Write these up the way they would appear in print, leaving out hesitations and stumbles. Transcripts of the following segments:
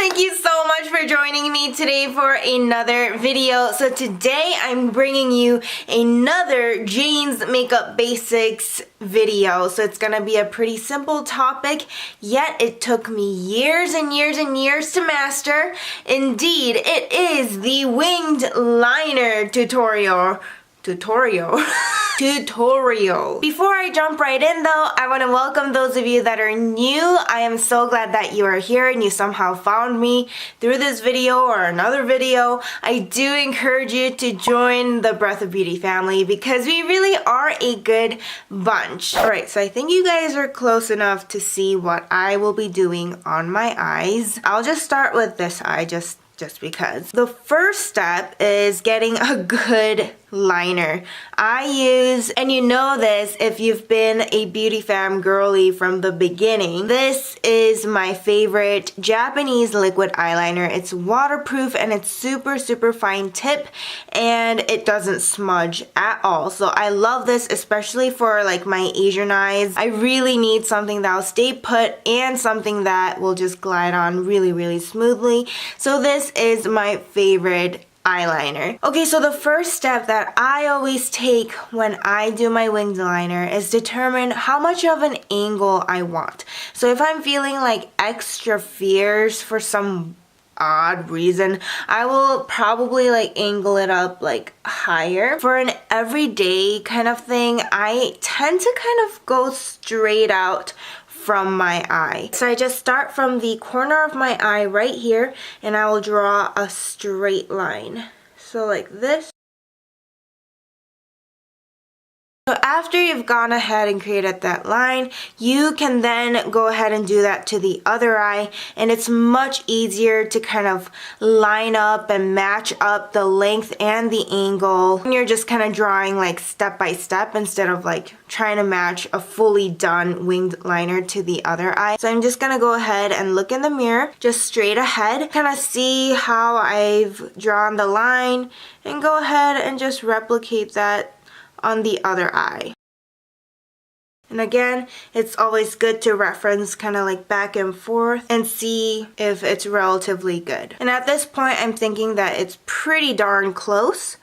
Thank you so much for joining me today for another video. So today I'm bringing you another Jane's Makeup Basics video. So it's gonna be a pretty simple topic, yet it took me years and years and years to master. Indeed, it is the winged liner tutorial. Tutorial. Before I jump right in though, I want to welcome those of you that are new. I am so glad that you are here and you somehow found me through this video or another video. I do encourage you to join the Breath of Beauty family because we really are a good bunch. Alright, so I think you guys are close enough to see what I will be doing on my eyes. I'll just start with this eye just because. The first step is getting a good liner. I use, and you know this if you've been a beauty fam girly from the beginning, this is my favorite Japanese liquid eyeliner. It's waterproof and it's super fine tip and it doesn't smudge at all. So I love this, especially for like my Asian eyes. I really need something that'll stay put and something that will just glide on really smoothly. So this is my favorite eyeliner. Okay, so the first step that I always take when I do my winged liner is determine how much of an angle I want. So if I'm feeling like extra fierce for some odd reason, I will probably like angle it up like higher. For an everyday kind of thing, I tend to kind of go straight out from my eye. So I just start from the corner of my eye right here and I will draw a straight line. So like this. So after you've gone ahead and created that line, you can then go ahead and do that to the other eye, and it's much easier to kind of line up and match up the length and the angle. And you're just kind of drawing like step by step instead of like trying to match a fully done winged liner to the other eye. So I'm just gonna go ahead and look in the mirror, just straight ahead, kind of see how I've drawn the line, and go ahead and just replicate that on the other eye. And again, it's always good to reference kind of like back and forth and see if it's relatively good. And at this point, I'm thinking that it's pretty darn close.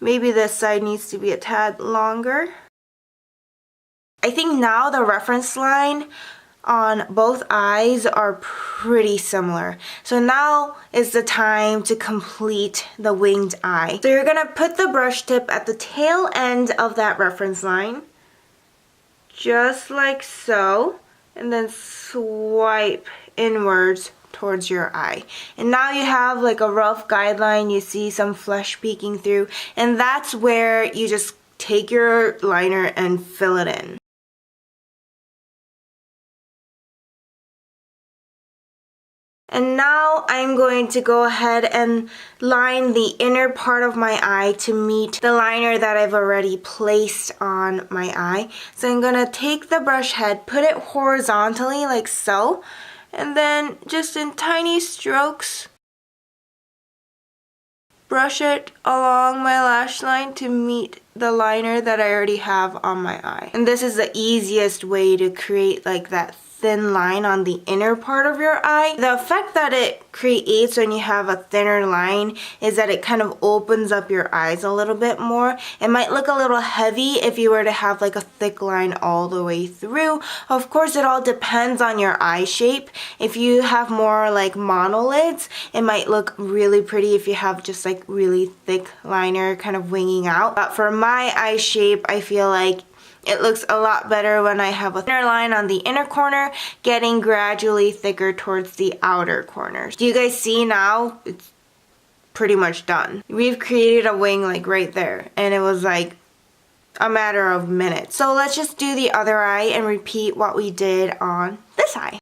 Maybe this side needs to be a tad longer. I think now the reference line on both eyes are pretty similar. So now is the time to complete the winged eye. So you're gonna put the brush tip at the tail end of that reference line, just like so, and then swipe inwards towards your eye. And now you have like a rough guideline, you see some flesh peeking through, and that's where you just take your liner and fill it in. And now I'm going to go ahead and line the inner part of my eye to meet the liner that I've already placed on my eye. So I'm going to take the brush head, put it horizontally like so, and then just in tiny strokes, brush it along my lash line to meet the liner that I already have on my eye. And this is the easiest way to create like that thin line on the inner part of your eye. The effect that it creates when you have a thinner line is that it kind of opens up your eyes a little bit more. It might look a little heavy if you were to have like a thick line all the way through. Of course, it all depends on your eye shape. If you have more like monolids, it might look really pretty if you have just like really thick liner kind of winging out. But for my eye shape, I feel like it looks a lot better when I have a thinner line on the inner corner, getting gradually thicker towards the outer corners. Do you guys see now? It's pretty much done. We've created a wing like right there, and it was like a matter of minutes. So let's just do the other eye and repeat what we did on this eye.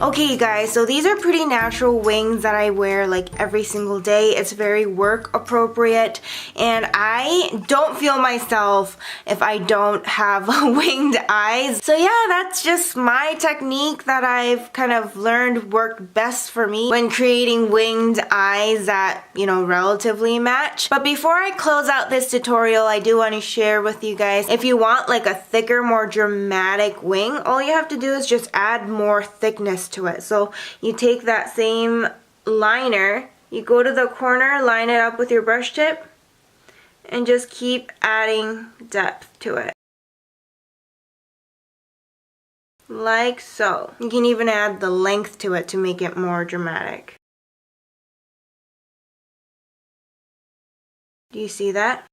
Okay guys, so these are pretty natural wings that I wear like every single day. It's very work appropriate and I don't feel myself if I don't have winged eyes. So yeah, that's just my technique that I've kind of learned worked best for me when creating winged eyes that, you know, relatively match. But before I close out this tutorial, I do want to share with you guys, if you want like a thicker, more dramatic wing, all you have to do is just add more thickness to it. So you take that same liner, you go to the corner, line it up with your brush tip, and just keep adding depth to it. Like so. You can even add the length to it to make it more dramatic. Do you see that?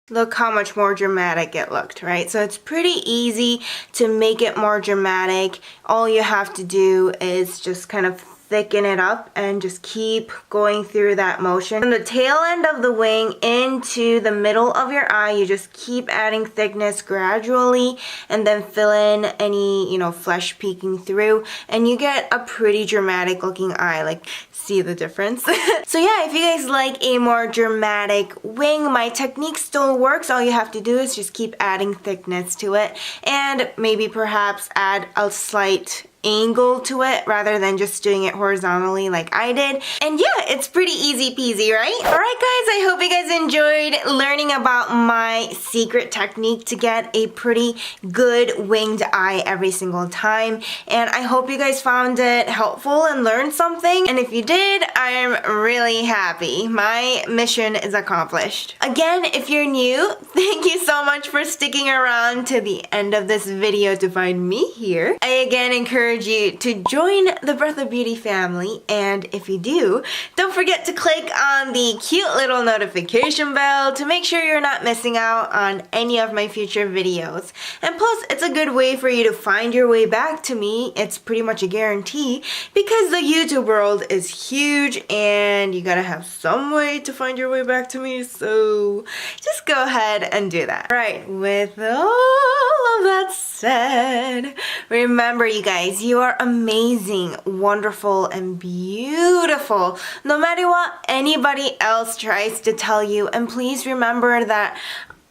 Look how much more dramatic it looked, right? So it's pretty easy to make it more dramatic. All you have to do is just kind of thicken it up and just keep going through that motion. From the tail end of the wing into the middle of your eye, you just keep adding thickness gradually and then fill in any, you know, flesh peeking through, and you get a pretty dramatic looking eye. Like, see the difference? So yeah, if you guys like a more dramatic wing, my technique still works. All you have to do is just keep adding thickness to it and maybe perhaps add a slight angle to it rather than just doing it horizontally like I did. And yeah, it's pretty easy peasy, right? Alright guys, I hope you guys enjoyed learning about my secret technique to get a pretty good winged eye every single time. And I hope you guys found it helpful and learned something. And if you did, I am really happy. My mission is accomplished. Again, if you're new, thank you so much for sticking around to the end of this video to find me here. I again encourage you to join the Breath of Beauty family, and if you do, don't forget to click on the cute little notification bell to make sure you're not missing out on any of my future videos. And plus, it's a good way for you to find your way back to me. It's pretty much a guarantee because the YouTube world is huge and you gotta have some way to find your way back to me, so just go ahead and do that. Right, with all of that said, remember you guys, you are amazing, wonderful, and beautiful, no matter what anybody else tries to tell you. And please remember that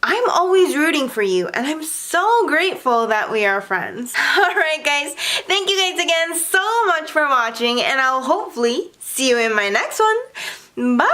I'm always rooting for you, and I'm so grateful that we are friends. Alright guys, thank you guys again so much for watching, and I'll hopefully see you in my next one. Bye!